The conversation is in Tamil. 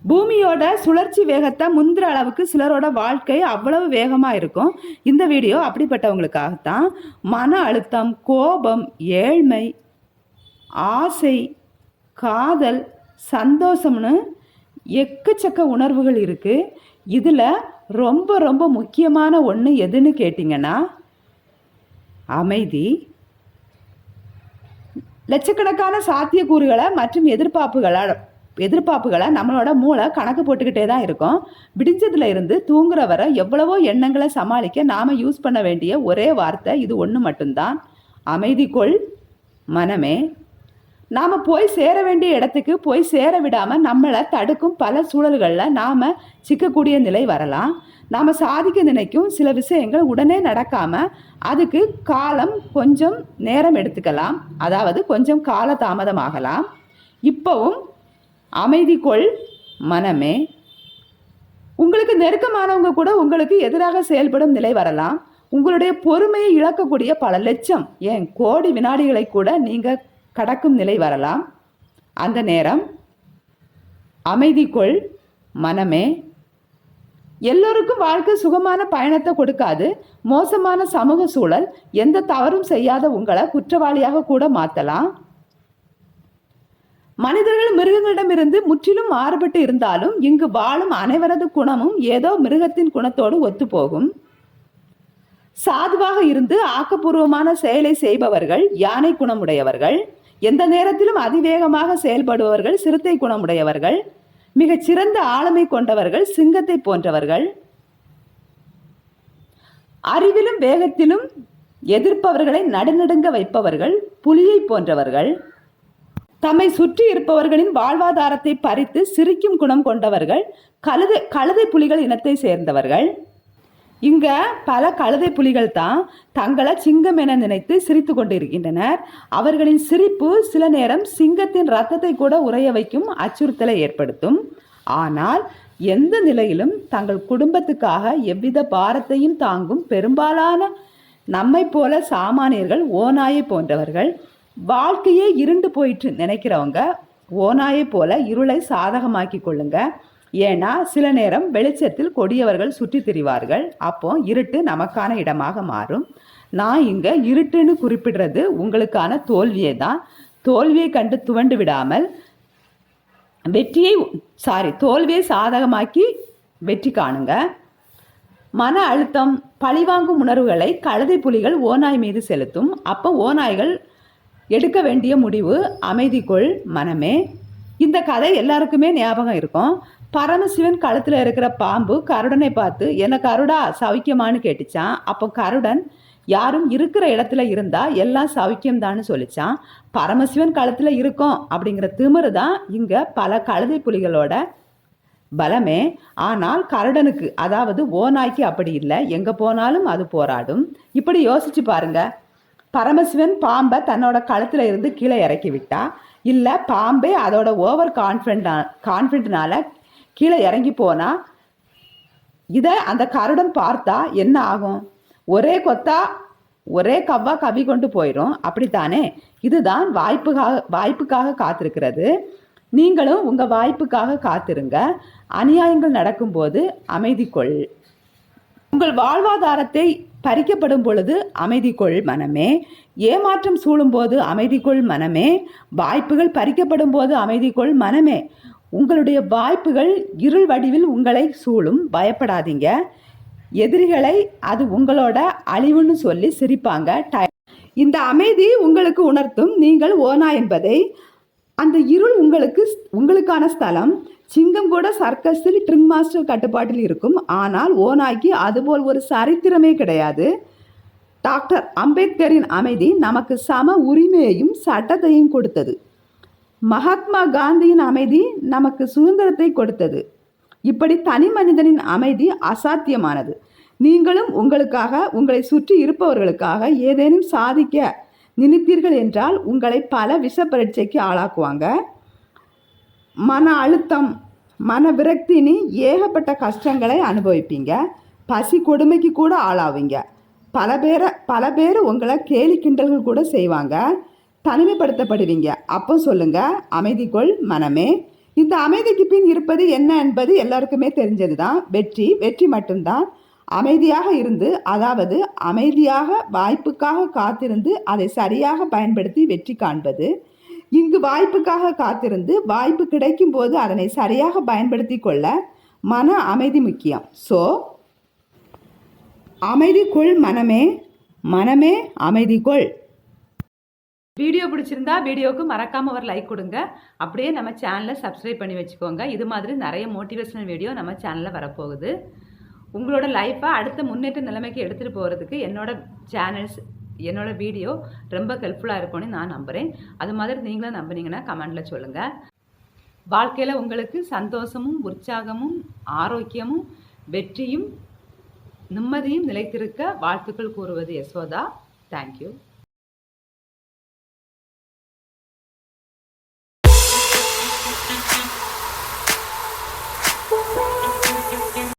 பூமியோட சுழற்சி வேகத்தை முந்திர அளவுக்கு சிலரோட வாழ்க்கை அவ்வளவு வேகமாக இருக்கும். இந்த வீடியோ அப்படிப்பட்டவங்களுக்காகத்தான். மன அழுத்தம், கோபம், ஏழ்மை, ஆசை, காதல், சந்தோஷம்னு எக்கச்சக்க உணர்வுகள் இருக்குது. இதில் ரொம்ப ரொம்ப முக்கியமான ஒன்று எதுன்னு கேட்டிங்கன்னா அமைதி. லட்சக்கணக்கான சாத்தியக்கூறுகளை மற்றும் எதிர்பார்ப்புகளை நம்மளோட மூளை கணக்கு போட்டுக்கிட்டே தான் இருக்கும். விடிஞ்சதுல இருந்து தூங்குற வரை எவ்வளவோ எண்ணங்களை சமாளிக்க நாம் யூஸ் பண்ண வேண்டிய ஒரே வார்த்தை இது ஒன்று மட்டும்தான்: அமைதி கொள் மனமே. நாம் போய் சேர வேண்டிய இடத்துக்கு போய் சேர விடாமல் நம்மளை தடுக்கும் பல சூழல்களில் நாம் சிக்கக்கூடிய நிலை வரலாம். நாம் சாதிக்க நினைக்கும் சில விஷயங்கள் உடனே நடக்காமல் அதுக்கு கொஞ்சம் நேரம் எடுத்துக்கலாம், அதாவது கொஞ்சம் கால தாமதமாகலாம். இப்போவும் அமைதி கொள் மனமே. உங்களுக்கு நெருக்கமானவங்க கூட உங்களுக்கு எதிராக செயல்படும் நிலை வரலாம். உங்களுடைய பொறுமையை இழக்கக்கூடிய பல லட்சம், ஏன் கோடி வினாடிகளை கூட நீங்கள் கடக்கும் நிலை வரலாம். அந்த நேரம் அமைதி கொள் மனமே. எல்லோருக்கும் வாழ்க்கை சுகமான பயணத்தை கொடுக்காது. மோசமான சமூக சூழல் எந்த தவறும் செய்யாத உங்களை குற்றவாளியாக கூட மாற்றலாம். மனிதர்கள் மிருகங்களிடமிருந்து முற்றிலும் மாறுபட்டு இருந்தாலும் இங்கு வாழும் அனைவரது குணமும் ஏதோ மிருகத்தின் குணத்தோடு ஒத்துப்போகும். சாதுவாக இருந்து ஆக்கப்பூர்வமான செயலை செய்பவர்கள் யானை குணமுடையவர்கள். எந்த நேரத்திலும் அதிவேகமாக செயல்படுபவர்கள் சிறுத்தை குணமுடையவர்கள். மிகச் சிறந்த ஆளுமை கொண்டவர்கள் சிங்கத்தை போன்றவர்கள். அறிவிலும் வேகத்திலும் எதிர்ப்பவர்களை நடுநடுங்க வைப்பவர்கள் புலியை போன்றவர்கள். தம்மை சுற்றி இருப்பவர்களின் வாழ்வாதாரத்தை பறித்து சிரிக்கும் குணம் கொண்டவர்கள் கழுதை புலிகள் இனத்தை சேர்ந்தவர்கள். இங்க பல கழுதை புலிகள் தான் தங்களை சிங்கம் என நினைத்து சிரித்து கொண்டிருக்கின்றனர். அவர்களின் சிரிப்பு சில நேரம் சிங்கத்தின் இரத்தத்தை கூட உறைய வைக்கும் அச்சுறுத்தலை ஏற்படுத்தும். ஆனால் எந்த நிலையிலும் தங்கள் குடும்பத்துக்காக எவ்வித பாரத்தையும் தாங்கும் பெரும்பாலான நம்மை போல சாமானியர்கள் ஓநாயை போன்றவர்கள். வாழ்க்கையே இருண்டு போயிட்டு நினைக்கிறவங்க ஓநாயை போல இருளை சாதகமாக்கி கொள்ளுங்க. ஏன்னா சில நேரம் வெளிச்சத்தில் கொடியவர்கள் சுற்றி திரிவார்கள். அப்போ இருட்டு நமக்கான இடமாக மாறும். நான் இங்கே இருட்டுன்னு குறிப்பிடுறது உங்களுக்கான தோல்வியை தான். தோல்வியை கண்டு துவண்டு விடாமல் தோல்வியை சாதகமாக்கி வெற்றி காணுங்க. மன அழுத்தம், பழிவாங்கும் உணர்வுகளை கழுதை புலிகள் ஓநாய் மீது செலுத்தும். அப்போ ஓநாய்கள் எடுக்க வேண்டிய முடிவு அமைதி கொள் மனமே. இந்த கதை எல்லாருக்குமே ஞாபகம் இருக்கும். பரமசிவன் கழுத்தில் இருக்கிற பாம்பு கருடனை பார்த்து என்ன கருடா சௌக்கியமானு கேட்டுச்சான். அப்போ கருடன் யாரும் இருக்கிற இடத்துல இருந்தா எல்லாம் சௌக்கியம்தான்னு சொல்லிச்சான். பரமசிவன் கழுத்தில் இருக்கோம் அப்படிங்கிற திமிரு தான் இங்க பல கழுதை புலிகளோட பலமே. ஆனால் கருடனுக்கு, அதாவது ஓநாய்க்கு அப்படி இல்லை. எங்க போனாலும் அது போராடும். இப்படி யோசிச்சு பாருங்க. பரமசிவன் பாம்பை தன்னோட கழுத்துல இருந்து கீழே இறக்கி விட்டா, இல்லை பாம்பே அதோட ஓவர் கான்ஃபிடென்ட்னால கீழே இறங்கி போனா, இதை அந்த கருடன் பார்த்தா என்ன ஆகும்? ஒரே கவ்வா கவி கொண்டு போயிடும். அப்படித்தானே? இதுதான் வாய்ப்புக்காக காத்திருக்கிறது. நீங்களும் உங்க வாய்ப்புக்காக காத்திருங்க. அநியாயங்கள் நடக்கும்போது அமைதி கொள். உங்கள் வாழ்வாதாரத்தை பறிக்கப்படும் பொழுது அமைதி கொள் மனமே. ஏமாற்றம் சூழும் போது அமைதி கொள் மனமே. வாய்ப்புகள் பறிக்கப்படும் போது அமைதி கொள் மனமே. உங்களுடைய வாய்ப்புகள் இருள் வடிவில் உங்களை சூழும். பயப்படாதீங்க. எதிரிகளை அது உங்களோட அழிவுன்னு சொல்லி சிரிப்பாங்க. இந்த அமைதி உங்களுக்கு உணர்த்தும் நீங்கள் ஓனா என்பதை. அந்த இருள் உங்களுக்கான ஸ்தலம். சிங்கம் கூட சர்க்கஸில் ட்ரிங் மாஸ்டர் கட்டுப்பாட்டில் இருக்கும். ஆனால் ஓநாய்க்கு அதுபோல் ஒரு சரித்திரமே கிடையாது. டாக்டர் அம்பேத்கரின் அமைதி நமக்கு சம உரிமையையும் சட்டத்தையும் கொடுத்தது. மகாத்மா காந்தியின் அமைதி நமக்கு சுதந்திரத்தை கொடுத்தது. இப்படி தனி மனிதனின் அமைதி அசாத்தியமானது. நீங்களும் உங்களுக்காக, உங்களை சுற்றி இருப்பவர்களுக்காக ஏதேனும் சாதிக்க நினைத்தீர்கள் என்றால் உங்களை பல விஷ பரீட்சைக்கு ஆளாக்குவாங்க. மன அழுத்தம், மன விரக்தினி ஏகப்பட்ட கஷ்டங்களை அனுபவிப்பீங்க. பசி கொடுமைக்கு கூட ஆளாவீங்க. பல பேர் உங்களை கேலி கிண்டல்கள் கூட செய்வாங்க. தனிமைப்படுத்தப்படுவீங்க. அப்போ சொல்லுங்க அமைதி கொள் மனமே. இந்த அமைதிக்கு பின் இருப்பது என்ன என்பது எல்லாருக்குமே தெரிஞ்சது தான். வெற்றி மட்டும்தான். அமைதியாக இருந்து, அதாவது அமைதியாக வாய்ப்புக்காக காத்திருந்து அதை சரியாக பயன்படுத்தி வெற்றி காண்பது. இங்கு வாய்ப்புக்காக காத்திருந்து வாய்ப்பு கிடைக்கும் போது அதனை சரியாக பயன்படுத்தி கொள்ள மன அமைதி முக்கியம். ஸோ அமைதி கொள் மனமே, மனமே அமைதி கொள். வீடியோ பிடிச்சிருந்தா வீடியோவுக்கு மறக்காமல் ஒரு லைக் கொடுங்க. அப்படியே நம்ம சேனலை சப்ஸ்கிரைப் பண்ணி வச்சுக்கோங்க. இது மாதிரி நிறைய மோட்டிவேஷனல் வீடியோ நம்ம சேனலில் வரப்போகுது. உங்களோட லைஃப்பை அடுத்த முன்னேற்ற நிலைமைக்கு எடுத்துகிட்டு போகிறதுக்கு என்னோட வீடியோ ரொம்ப ஹெல்ப்ஃபுல்லாக இருக்கும்னு நான் நம்புகிறேன். அது மாதிரி நீங்களும் நம்புனீங்கன்னா கமெண்டில் சொல்லுங்கள். வாழ்க்கையில் உங்களுக்கு சந்தோஷமும் உற்சாகமும் ஆரோக்கியமும் வெற்றியும் நிம்மதியும் நிலைத்திருக்க வாழ்த்துக்கள் கூறுவது யசோதா. தேங்க்யூ.